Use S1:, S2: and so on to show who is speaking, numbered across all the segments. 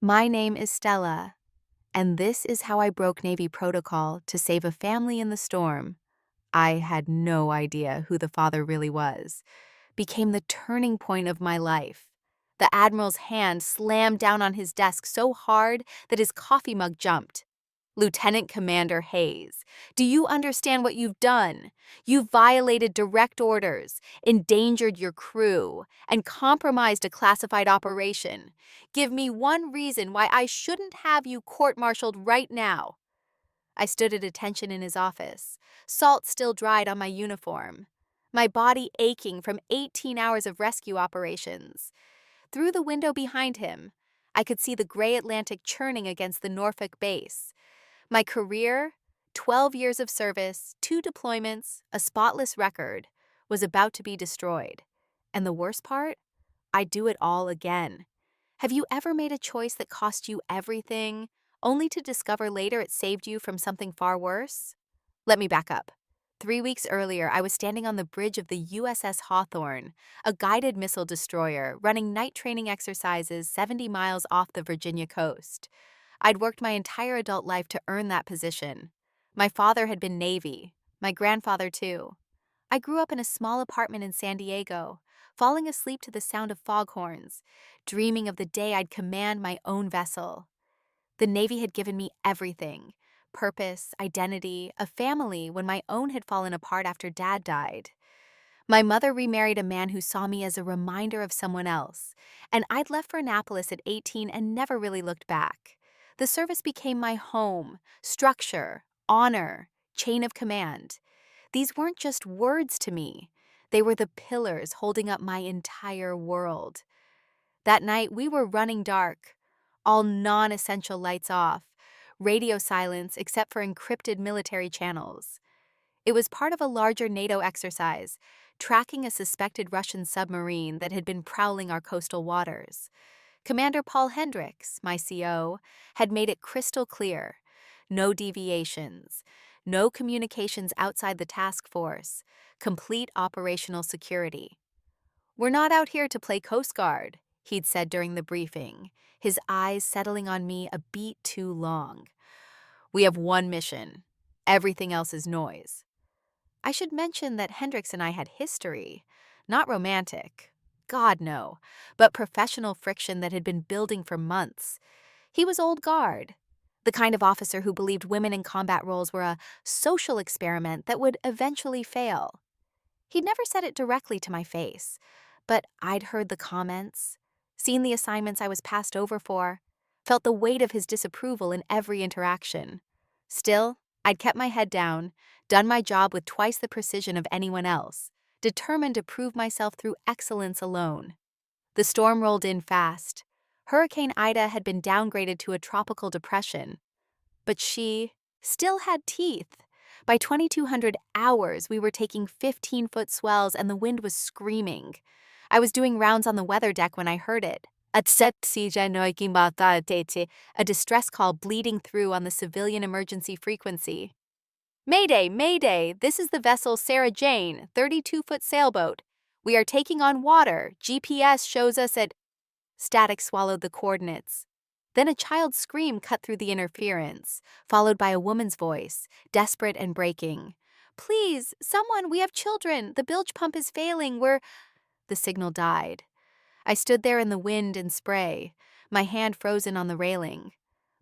S1: My name is Stella, and this is how I broke Navy protocol to save a family in the storm. I had no idea who the father really was. Became the turning point of my life. The Admiral's hand slammed down on his desk so hard that his coffee mug jumped. Lieutenant Commander Hayes, do you understand what you've done? You've violated direct orders, endangered your crew, and compromised a classified operation. Give me one reason why I shouldn't have you court-martialed right now. I stood at attention in his office, salt still dried on my uniform, my body aching from 18 hours of rescue operations. Through the window behind him, I could see the gray Atlantic churning against the Norfolk base. My career, 12 years of service, 2 deployments, a spotless record, was about to be destroyed. And the worst part? I'd do it all again. Have you ever made a choice that cost you everything, only to discover later it saved you from something far worse? Let me back up. 3 weeks earlier, I was standing on the bridge of the USS Hawthorne, a guided missile destroyer running night training exercises 70 miles off the Virginia coast. I'd worked my entire adult life to earn that position. My father had been Navy, my grandfather too. I grew up in a small apartment in San Diego, falling asleep to the sound of foghorns, dreaming of the day I'd command my own vessel. The Navy had given me everything: purpose, identity, a family when my own had fallen apart after Dad died. My mother remarried a man who saw me as a reminder of someone else, and I'd left for Annapolis at 18 and never really looked back. The service became my home, structure, honor, chain of command. These weren't just words to me. They were the pillars holding up my entire world. That night, we were running dark, all non-essential lights off, radio silence except for encrypted military channels. It was part of a larger NATO exercise, tracking a suspected Russian submarine that had been prowling our coastal waters. Commander Paul Hendricks, my CO, had made it crystal clear: no deviations, no communications outside the task force, complete operational security. "We're not out here to play Coast Guard," he'd said during the briefing, his eyes settling on me a beat too long. "We have one mission. Everything else is noise." I should mention that Hendricks and I had history, not romantic, God no, but professional friction that had been building for months. He was old guard, the kind of officer who believed women in combat roles were a social experiment that would eventually fail. He'd never said it directly to my face, but I'd heard the comments, seen the assignments I was passed over for, felt the weight of his disapproval in every interaction. Still, I'd kept my head down, done my job with twice the precision of anyone else, determined to prove myself through excellence alone. The storm rolled in fast. Hurricane Ida had been downgraded to a tropical depression, but she still had teeth. By 2200 hours, we were taking 15-foot swells and the wind was screaming. I was doing rounds on the weather deck when I heard it. A distress call bleeding through on the civilian emergency frequency. "Mayday, Mayday, this is the vessel Sarah Jane, 32-foot sailboat. We are taking on water. GPS shows us at..." Static swallowed the coordinates. Then a child's scream cut through the interference, followed by a woman's voice, desperate and breaking. "Please, someone, we have children. The bilge pump is failing. We're..." The signal died. I stood there in the wind and spray, my hand frozen on the railing.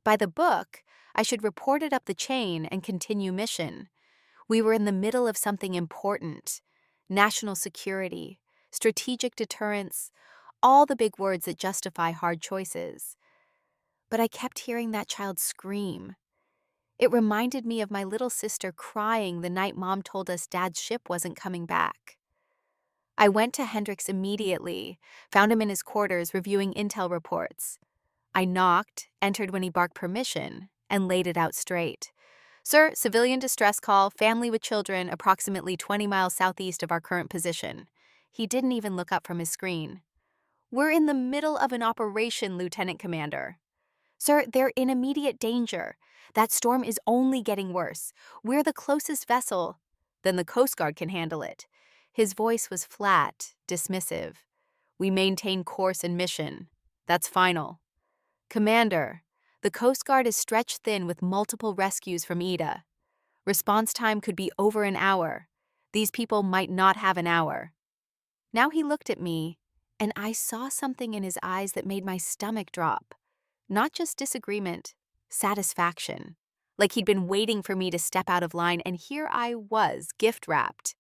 S1: By the book, I should report it up the chain and continue mission. We were in the middle of something important: national security, strategic deterrence, all the big words that justify hard choices. But I kept hearing that child scream. It reminded me of my little sister crying the night Mom told us Dad's ship wasn't coming back. I went to Hendricks immediately, found him in his quarters reviewing intel reports. I knocked, entered when he barked permission, and laid it out straight. "Sir, civilian distress call, family with children, approximately 20 miles southeast of our current position." He didn't even look up from his screen. "We're in the middle of an operation, Lieutenant Commander." "Sir, they're in immediate danger. That storm is only getting worse. We're the closest vessel." "Then the Coast Guard can handle it." His voice was flat, dismissive. "We maintain course and mission. That's final." Commander, the Coast Guard is stretched thin with multiple rescues from Ida. Response time could be over an hour. These people might not have an hour. Now he looked at me, and I saw something in his eyes that made my stomach drop. Not just disagreement, satisfaction. Like he'd been waiting for me to step out of line, and here I was, gift-wrapped.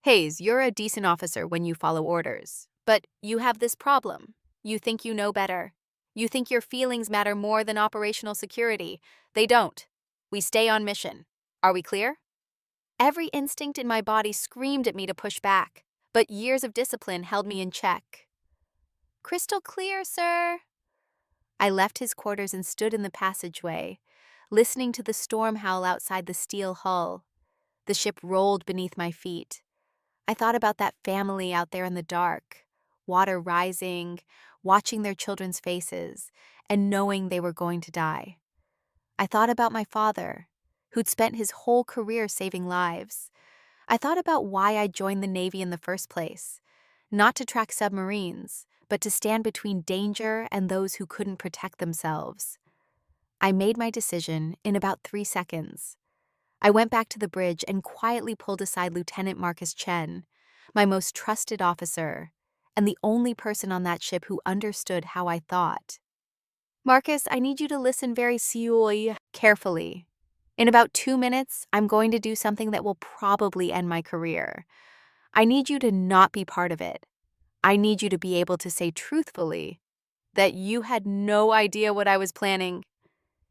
S1: Hayes, you're a decent officer when you follow orders. But you have this problem. You think you know better. You think your feelings matter more than operational security. They don't. We stay on mission. Are we clear? Every instinct in my body screamed at me to push back, but years of discipline held me in check. Crystal clear, sir. I left his quarters and stood in the passageway, listening to the storm howl outside the steel hull. The ship rolled beneath my feet. I thought about that family out there in the dark, water rising, watching their children's faces, and knowing they were going to die. I thought about my father, who'd spent his whole career saving lives. I thought about why I joined the Navy in the first place, not to track submarines, but to stand between danger and those who couldn't protect themselves. I made my decision in about 3 seconds. I went back to the bridge and quietly pulled aside Lieutenant Marcus Chen, my most trusted officer, and the only person on that ship who understood how I thought. Marcus, I need you to listen very carefully. In about 2 minutes, I'm going to do something that will probably end my career. I need you to not be part of it. I need you to be able to say truthfully that you had no idea what I was planning.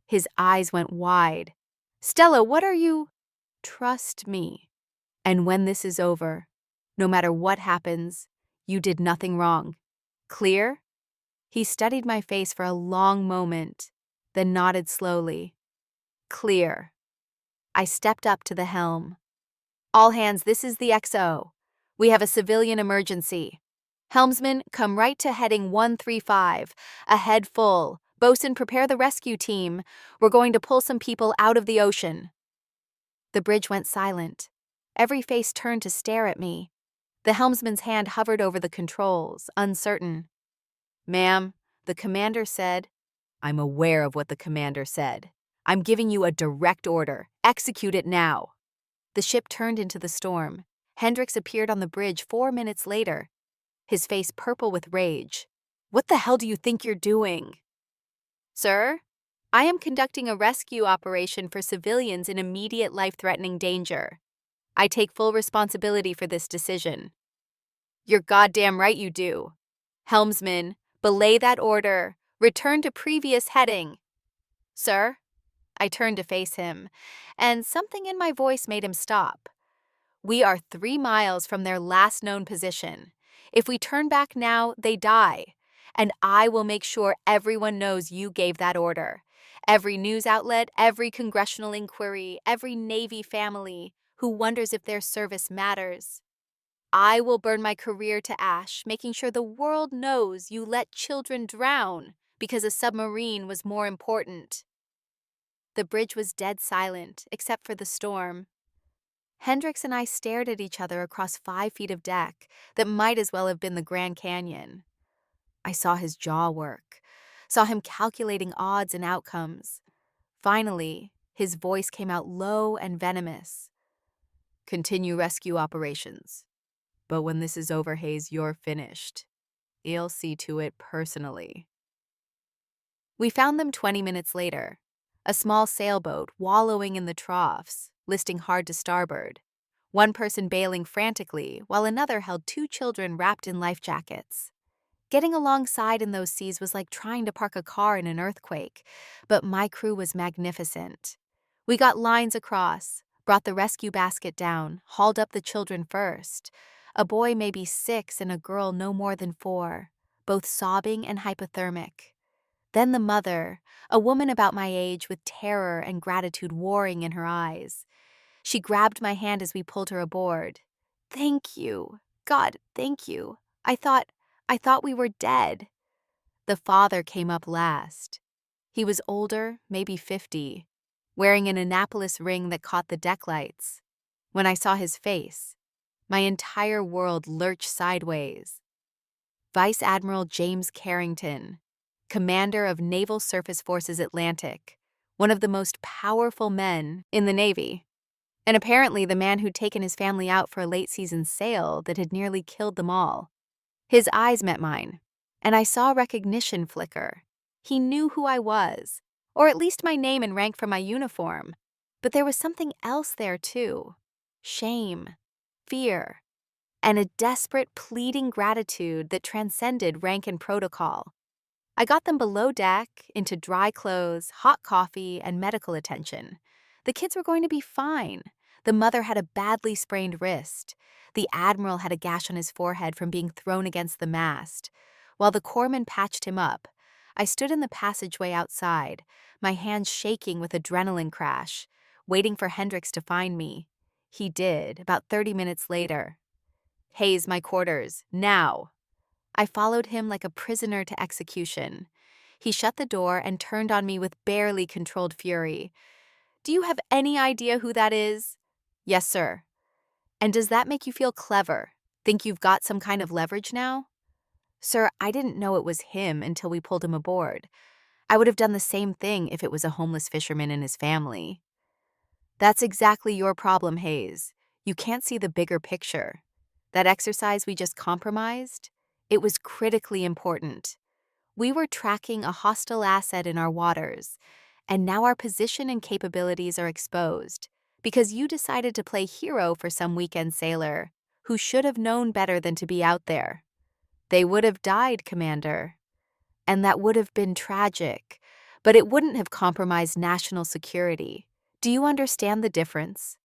S1: His eyes went wide. Stella, what are you? Trust me. And when this is over, no matter what happens, you did nothing wrong. Clear? He studied my face for a long moment, then nodded slowly. Clear. I stepped up to the helm. All hands, this is the XO. We have a civilian emergency. Helmsman, come right to heading 135. Ahead full. Bosun, prepare the rescue team. We're going to pull some people out of the ocean. The bridge went silent. Every face turned to stare at me. The helmsman's hand hovered over the controls, uncertain. Ma'am, the commander said. I'm aware of what the commander said. I'm giving you a direct order. Execute it now. The ship turned into the storm. Hendricks appeared on the bridge 4 minutes later, his face purple with rage. What the hell do you think you're doing? Sir, I am conducting a rescue operation for civilians in immediate life-threatening danger. I take full responsibility for this decision. You're goddamn right you do. Helmsman, belay that order. Return to previous heading. Sir? I turned to face him, and something in my voice made him stop. We are 3 miles from their last known position. If we turn back now, they die. And I will make sure everyone knows you gave that order. Every news outlet, every congressional inquiry, every Navy family who wonders if their service matters. I will burn my career to ash, making sure the world knows you let children drown because a submarine was more important. The bridge was dead silent, except for the storm. Hendricks and I stared at each other across 5 feet of deck that might as well have been the Grand Canyon. I saw his jaw work, saw him calculating odds and outcomes. Finally, his voice came out low and venomous. Continue rescue operations. But when this is over, Hayes, you're finished. I'll see to it personally. We found them 20 minutes later, a small sailboat wallowing in the troughs, listing hard to starboard. One person bailing frantically, while another held 2 children wrapped in life jackets. Getting alongside in those seas was like trying to park a car in an earthquake, but my crew was magnificent. We got lines across, brought the rescue basket down, hauled up the children first. A boy maybe 6 and a girl no more than 4, both sobbing and hypothermic. Then the mother, a woman about my age with terror and gratitude warring in her eyes. She grabbed my hand as we pulled her aboard. Thank you. God, thank you. I thought we were dead. The father came up last. He was older, maybe 50, wearing an Annapolis ring that caught the deck lights. When I saw his face, my entire world lurched sideways. Vice Admiral James Carrington, commander of Naval Surface Forces Atlantic, one of the most powerful men in the Navy, and apparently the man who'd taken his family out for a late-season sail that had nearly killed them all. His eyes met mine, and I saw recognition flicker. He knew who I was, or at least my name and rank from my uniform. But there was something else there, too. Shame, fear, and a desperate, pleading gratitude that transcended rank and protocol. I got them below deck, into dry clothes, hot coffee, and medical attention. The kids were going to be fine. The mother had a badly sprained wrist. The Admiral had a gash on his forehead from being thrown against the mast. While the corpsman patched him up, I stood in the passageway outside, my hands shaking with adrenaline crash, waiting for Hendricks to find me. He did, about 30 minutes later. "Hayes, my quarters, now!" I followed him like a prisoner to execution. He shut the door and turned on me with barely controlled fury. "Do you have any idea who that is?" "Yes, sir." "And does that make you feel clever? Think you've got some kind of leverage now?" "Sir, I didn't know it was him until we pulled him aboard. I would have done the same thing if it was a homeless fisherman and his family." "That's exactly your problem, Hayes. You can't see the bigger picture. That exercise we just compromised, it was critically important. We were tracking a hostile asset in our waters, and now our position and capabilities are exposed because you decided to play hero for some weekend sailor who should have known better than to be out there. They would have died, Commander. And that would have been tragic, but it wouldn't have compromised national security. Do you understand the difference?"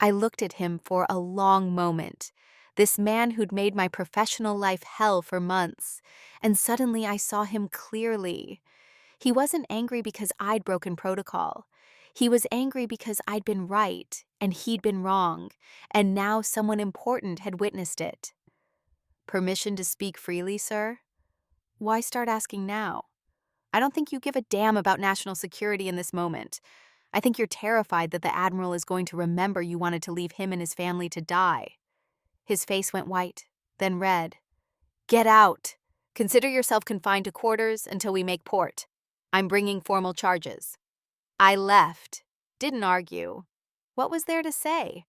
S1: I looked at him for a long moment, this man who'd made my professional life hell for months, and suddenly I saw him clearly. He wasn't angry because I'd broken protocol. He was angry because I'd been right, and he'd been wrong, and now someone important had witnessed it. "Permission to speak freely, sir?" "Why start asking now? I don't think you give a damn about national security in this moment. I think you're terrified that the Admiral is going to remember you wanted to leave him and his family to die." His face went white, then red. "Get out. Consider yourself confined to quarters until we make port. I'm bringing formal charges." I left. Didn't argue. What was there to say?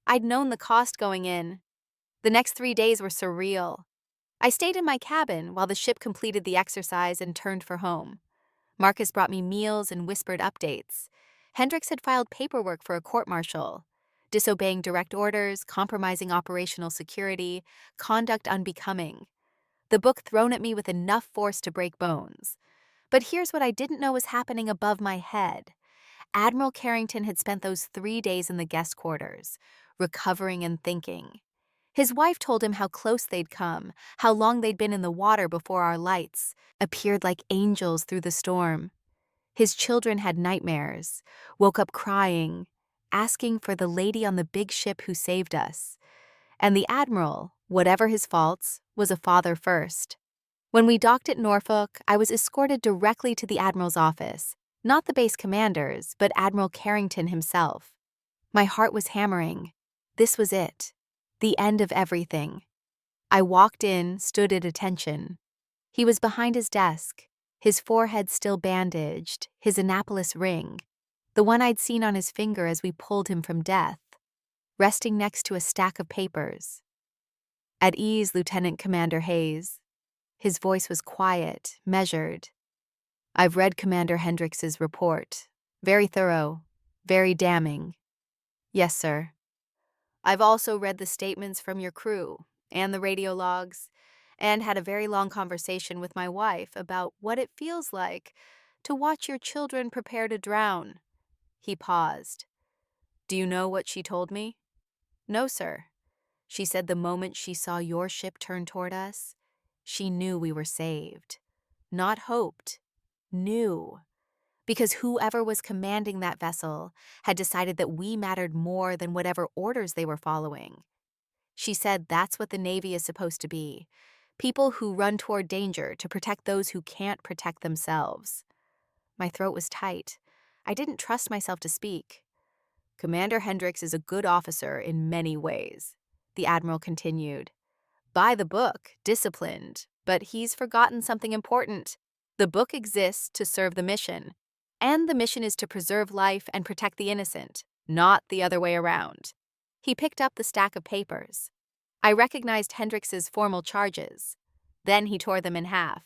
S1: I'd known the cost going in. The next 3 days were surreal. I stayed in my cabin while the ship completed the exercise and turned for home. Marcus brought me meals and whispered updates. Hendricks had filed paperwork for a court-martial, disobeying direct orders, compromising operational security, conduct unbecoming. The book thrown at me with enough force to break bones. But here's what I didn't know was happening above my head. Admiral Carrington had spent those 3 days in the guest quarters, recovering and thinking. His wife told him how close they'd come, how long they'd been in the water before our lights appeared like angels through the storm. His children had nightmares, woke up crying, asking for the lady on the big ship who saved us. And the Admiral, whatever his faults, was a father first. When we docked at Norfolk, I was escorted directly to the Admiral's office, not the base commander's, but Admiral Carrington himself. My heart was hammering. This was it. The end of everything. I walked in, stood at attention. He was behind his desk, his forehead still bandaged, his Annapolis ring, the one I'd seen on his finger as we pulled him from death, resting next to a stack of papers. "At ease, Lieutenant Commander Hayes." His voice was quiet, measured. "I've read Commander Hendricks's report. Very thorough, very damning." "Yes, sir." "I've also read the statements from your crew and the radio logs, and had a very long conversation with my wife about what it feels like to watch your children prepare to drown." He paused. "Do you know what she told me?" "No, sir." "She said the moment she saw your ship turn toward us, she knew we were saved. Not hoped, knew. Because whoever was commanding that vessel had decided that we mattered more than whatever orders they were following. She said that's what the Navy is supposed to be. People who run toward danger to protect those who can't protect themselves." My throat was tight. I didn't trust myself to speak. "Commander Hendricks is a good officer in many ways," the Admiral continued. "By the book, disciplined, but he's forgotten something important. The book exists to serve the mission, and the mission is to preserve life and protect the innocent, not the other way around. He picked up the stack of papers. I recognized Hendrix's formal charges. Then he tore them in half.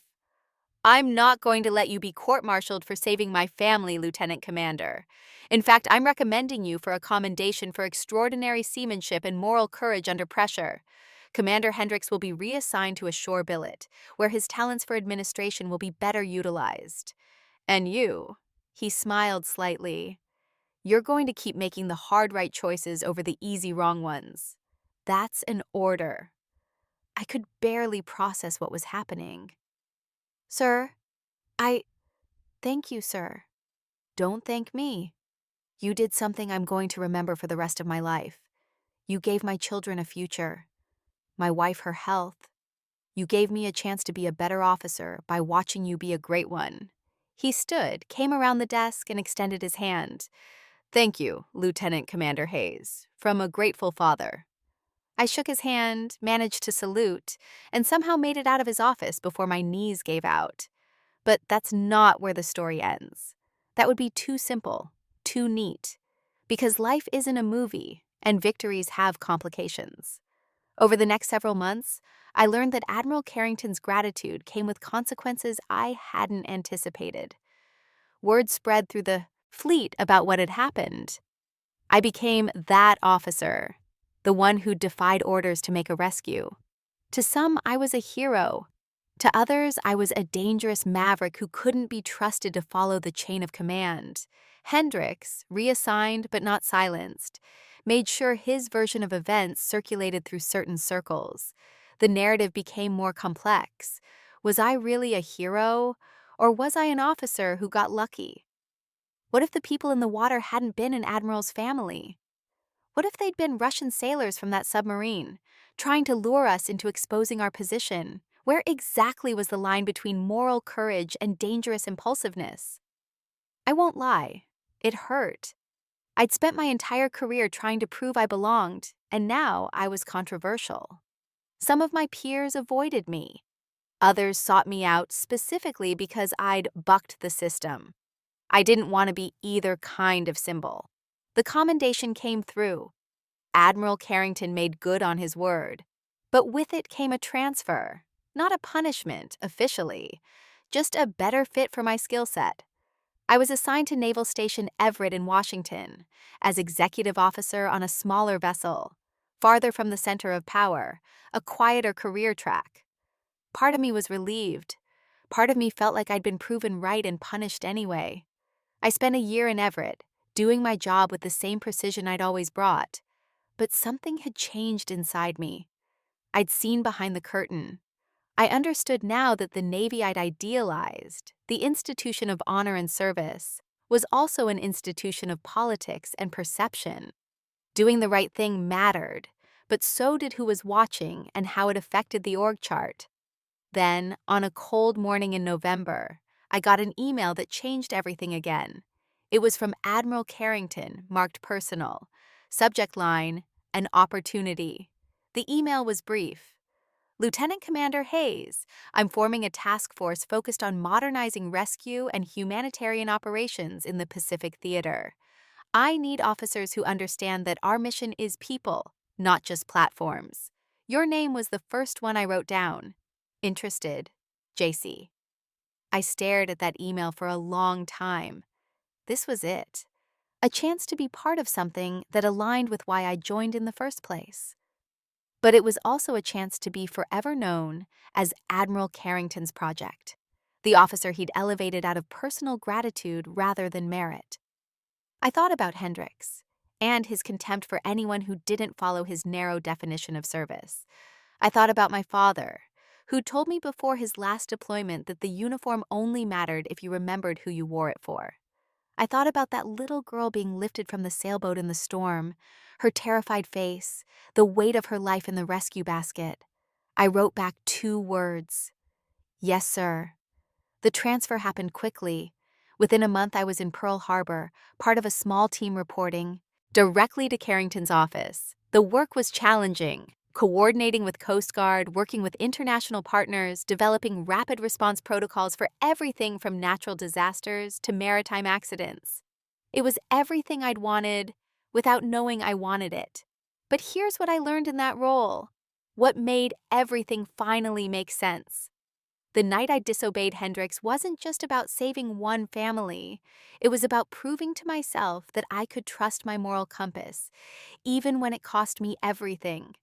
S1: I'm not going to let you be court-martialed for saving my family, Lieutenant Commander. In fact, I'm recommending you for a commendation for extraordinary seamanship and moral courage under pressure. Commander Hendrix will be reassigned to a shore billet, where his talents for administration will be better utilized. And you, he smiled slightly, you're going to keep making the hard right choices over the easy wrong ones. That's an order. I could barely process what was happening. Sir, thank you, sir. Don't thank me. You did something I'm going to remember for the rest of my life. You gave my children a future, my wife her health. You gave me a chance to be a better officer by watching you be a great one. He stood, came around the desk, and extended his hand. Thank you, Lieutenant Commander Hayes, from a grateful father. I shook his hand, managed to salute, and somehow made it out of his office before my knees gave out. But that's not where the story ends. That would be too simple, too neat, because life isn't a movie, and victories have complications. Over the next several months, I learned that Admiral Carrington's gratitude came with consequences I hadn't anticipated. Word spread through the fleet about what had happened. I became that officer, the one who defied orders to make a rescue. To some, I was a hero. To others, I was a dangerous maverick who couldn't be trusted to follow the chain of command. Hendrix, reassigned but not silenced, made sure his version of events circulated through certain circles. The narrative became more complex. Was I really a hero, or was I an officer who got lucky? What if the people in the water hadn't been an admiral's family? What if they'd been Russian sailors from that submarine, trying to lure us into exposing our position? Where exactly was the line between moral courage and dangerous impulsiveness? I won't lie, it hurt. I'd spent my entire career trying to prove I belonged, and now I was controversial. Some of my peers avoided me. Others sought me out specifically because I'd bucked the system. I didn't want to be either kind of symbol. The commendation came through. Admiral Carrington made good on his word. But with it came a transfer. Not a punishment, officially, just a better fit for my skill set. I was assigned to Naval Station Everett in Washington as executive officer on a smaller vessel, farther from the center of power, a quieter career track. Part of me was relieved. Part of me felt like I'd been proven right and punished anyway. I spent a year in Everett, doing my job with the same precision I'd always brought. But something had changed inside me. I'd seen behind the curtain. I understood now that the Navy I'd idealized, the institution of honor and service, was also an institution of politics and perception. Doing the right thing mattered, but so did who was watching and how it affected the org chart. Then, on a cold morning in November, I got an email that changed everything again. It was from Admiral Carrington, marked personal. Subject line, an opportunity. The email was brief. Lieutenant Commander Hayes, I'm forming a task force focused on modernizing rescue and humanitarian operations in the Pacific Theater. I need officers who understand that our mission is people, not just platforms. Your name was the first one I wrote down. Interested, JC. I stared at that email for a long time. This was it. A chance to be part of something that aligned with why I joined in the first place. But it was also a chance to be forever known as Admiral Carrington's project, the officer he'd elevated out of personal gratitude rather than merit. I thought about Hendrix and his contempt for anyone who didn't follow his narrow definition of service. I thought about my father, who told me before his last deployment that the uniform only mattered if you remembered who you wore it for. I thought about that little girl being lifted from the sailboat in the storm, her terrified face, the weight of her life in the rescue basket. I wrote back 2 words. Yes, sir. The transfer happened quickly. Within a month, I was in Pearl Harbor, part of a small team reporting directly to Carrington's office. The work was challenging, Coordinating with Coast Guard, working with international partners, developing rapid response protocols for everything from natural disasters to maritime accidents. It was everything I'd wanted without knowing I wanted it. But here's what I learned in that role. What made everything finally make sense. The night I disobeyed Hendrix wasn't just about saving one family. It was about proving to myself that I could trust my moral compass, even when it cost me everything.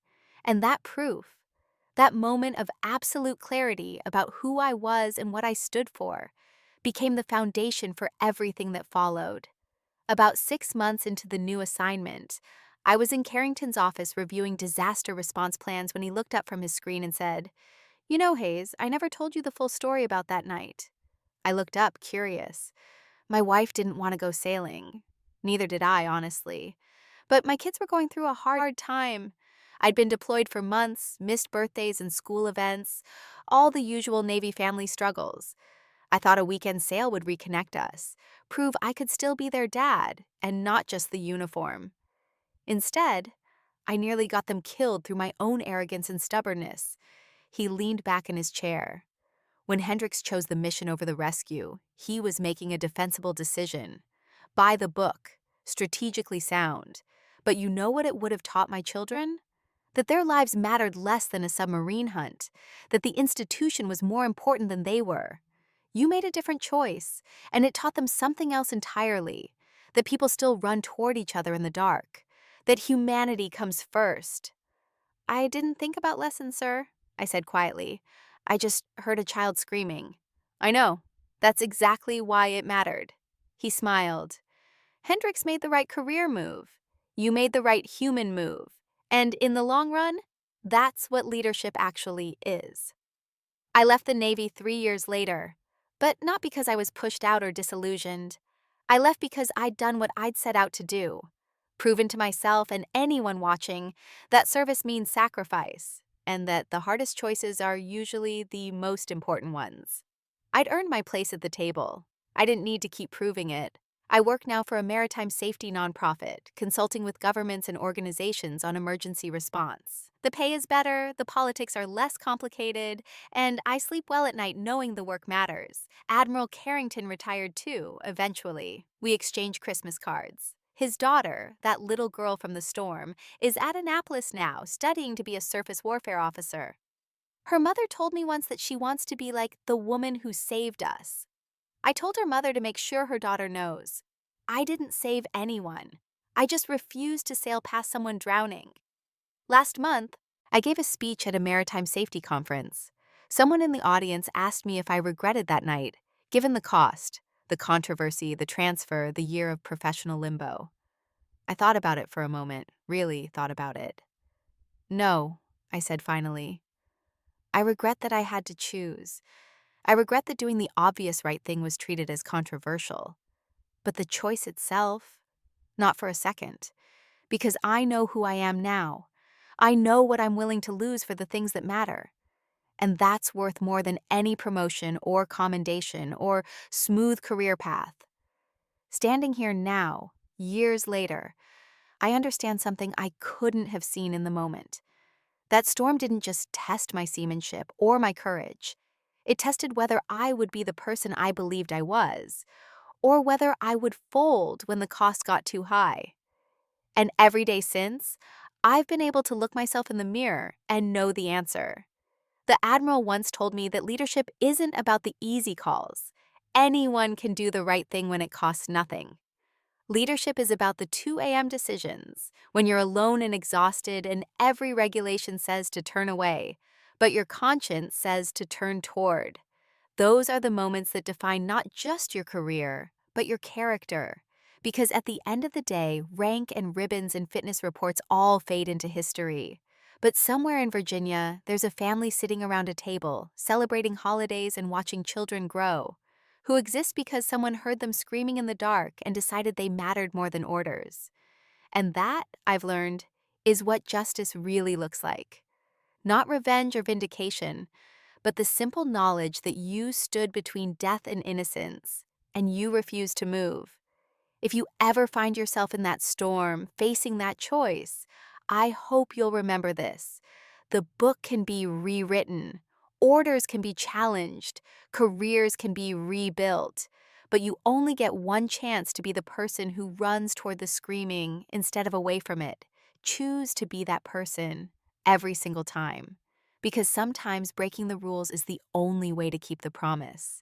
S1: And that proof, that moment of absolute clarity about who I was and what I stood for, became the foundation for everything that followed. About 6 months into the new assignment, I was in Carrington's office reviewing disaster response plans when he looked up from his screen and said, "You know, Hayes, I never told you the full story about that night." I looked up, curious. My wife didn't want to go sailing. Neither did I, honestly. But my kids were going through a hard time. I'd been deployed for months, missed birthdays and school events, all the usual Navy family struggles. I thought a weekend sail would reconnect us, prove I could still be their dad, and not just the uniform. Instead, I nearly got them killed through my own arrogance and stubbornness. He leaned back in his chair. When Hendrix chose the mission over the rescue, he was making a defensible decision. By the book, strategically sound. But you know what it would have taught my children? That their lives mattered less than a submarine hunt, that the institution was more important than they were. You made a different choice, and it taught them something else entirely, that people still run toward each other in the dark, that humanity comes first. "I didn't think about lessons, sir," I said quietly. "I just heard a child screaming." "I know. That's exactly why it mattered." He smiled. "Hendrix made the right career move. You made the right human move. And in the long run, that's what leadership actually is." I left the Navy 3 years later, but not because I was pushed out or disillusioned. I left because I'd done what I'd set out to do, proven to myself and anyone watching that service means sacrifice, and that the hardest choices are usually the most important ones. I'd earned my place at the table. I didn't need to keep proving it. I work now for a maritime safety nonprofit, consulting with governments and organizations on emergency response. The pay is better, the politics are less complicated, and I sleep well at night knowing the work matters. Admiral Carrington retired too, eventually. We exchange Christmas cards. His daughter, that little girl from the storm, is at Annapolis now, studying to be a surface warfare officer. Her mother told me once that she wants to be like the woman who saved us. I told her mother to make sure her daughter knows. I didn't save anyone. I just refused to sail past someone drowning. Last month, I gave a speech at a maritime safety conference. Someone in the audience asked me if I regretted that night, given the cost, the controversy, the transfer, the year of professional limbo. I thought about it for a moment, really thought about it. "No," I said finally. "I regret that I had to choose. I regret that doing the obvious right thing was treated as controversial. But the choice itself, not for a second. Because I know who I am now. I know what I'm willing to lose for the things that matter. And that's worth more than any promotion or commendation or smooth career path. Standing here now, years later, I understand something I couldn't have seen in the moment. That storm didn't just test my seamanship or my courage. It tested whether I would be the person I believed I was, or whether I would fold when the cost got too high. And every day since, I've been able to look myself in the mirror and know the answer. The Admiral once told me that leadership isn't about the easy calls. Anyone can do the right thing when it costs nothing. Leadership is about the 2 a.m. decisions, when you're alone and exhausted and every regulation says to turn away, but your conscience says to turn toward. Those are the moments that define not just your career, but your character. Because at the end of the day, rank and ribbons and fitness reports all fade into history. But somewhere in Virginia, there's a family sitting around a table, celebrating holidays and watching children grow, who exist because someone heard them screaming in the dark and decided they mattered more than orders. And that, I've learned, is what justice really looks like. Not revenge or vindication, but the simple knowledge that you stood between death and innocence, and you refused to move. If you ever find yourself in that storm, facing that choice, I hope you'll remember this. The book can be rewritten, orders can be challenged, careers can be rebuilt, but you only get one chance to be the person who runs toward the screaming instead of away from it. Choose to be that person every single time, because sometimes breaking the rules is the only way to keep the promise.